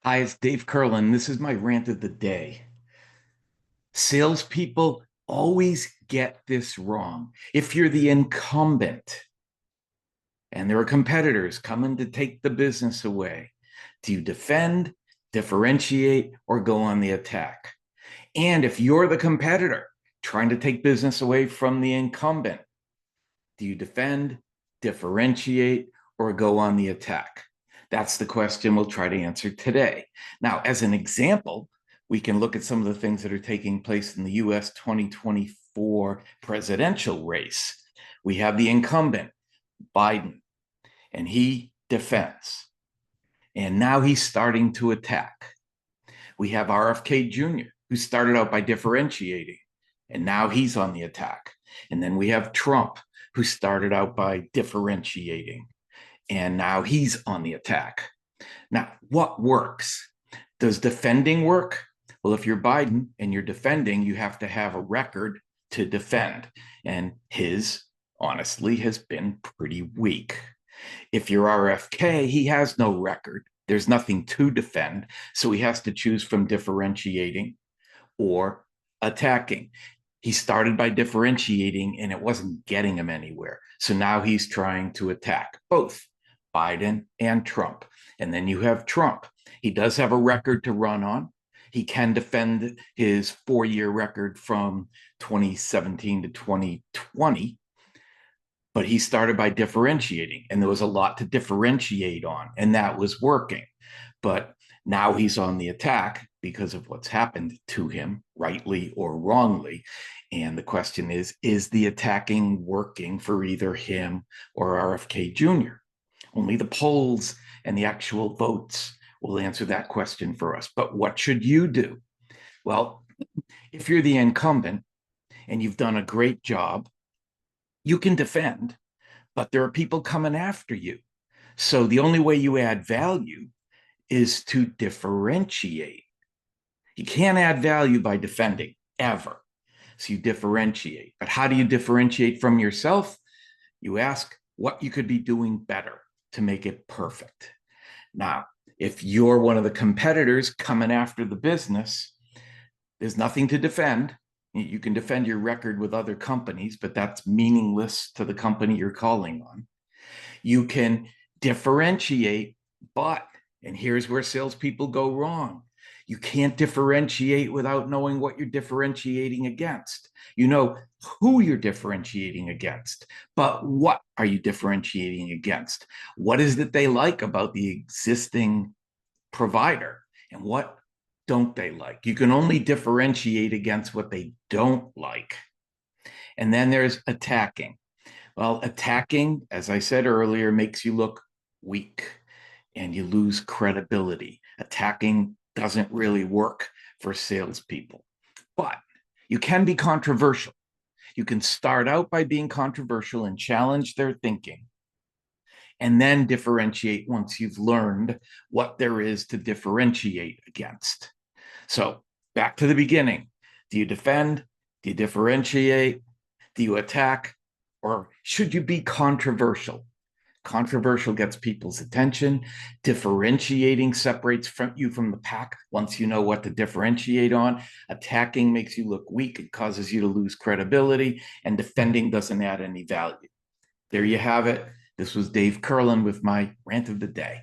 Hi, it's Dave Curlin. This is my rant of the day. Salespeople always get this wrong. If you're the incumbent and there are competitors coming to take the business away, do you defend, differentiate, or go on the attack? And if you're the competitor trying to take business away from the incumbent, do you defend, differentiate, or go on the attack? That's the question we'll try to answer today. Now, as an example, we can look at some of the things that are taking place in the US 2024 presidential race. We have the incumbent, Biden, and he defends. And now he's starting to attack. We have RFK Jr., who started out by differentiating, and now he's on the attack. And then we have Trump, who started out by differentiating, and now he's on the attack. Now, what works? Does defending work? Well, if you're Biden and you're defending, you have to have a record to defend. And his, honestly, has been pretty weak. If you're RFK, he has no record. There's nothing to defend. So he has to choose from differentiating or attacking. He started by differentiating and it wasn't getting him anywhere. So now he's trying to attack both Biden and Trump. And then you have Trump. He does have a record to run on. He can defend his 4-year record from 2017 to 2020, but he started by differentiating, and there was a lot to differentiate on, and that was working. But now he's on the attack because of what's happened to him, rightly or wrongly. And the question is the attacking working for either him or RFK Jr.? Only the polls and the actual votes will answer that question for us. But what should you do? Well, if you're the incumbent and you've done a great job, you can defend, but there are people coming after you. So the only way you add value is to differentiate. You can't add value by defending ever. So you differentiate. But how do you differentiate from yourself? You ask what you could be doing better to make it perfect. Now, if you're one of the competitors coming after the business, there's nothing to defend. You can defend your record with other companies, but that's meaningless to the company you're calling on. You can differentiate, but, and here's where salespeople go wrong, you can't differentiate without knowing what you're differentiating against. You know who you're differentiating against, but what are you differentiating against? What is it they like about the existing provider, and what don't they like? You can only differentiate against what they don't like. And then there's attacking. Well, attacking, as I said earlier, makes you look weak and you lose credibility. Attacking doesn't really work for salespeople, but you can be controversial. You can start out by being controversial and challenge their thinking, and then differentiate once you've learned what there is to differentiate against. So, back to the beginning. Do you defend? Do you differentiate? Do you attack? Or should you be controversial? Controversial gets people's attention. Differentiating separates you from the pack once you know what to differentiate on. Attacking makes you look weak. It causes you to lose credibility. And defending doesn't add any value. There you have it. This was Dave Curlin with my rant of the day.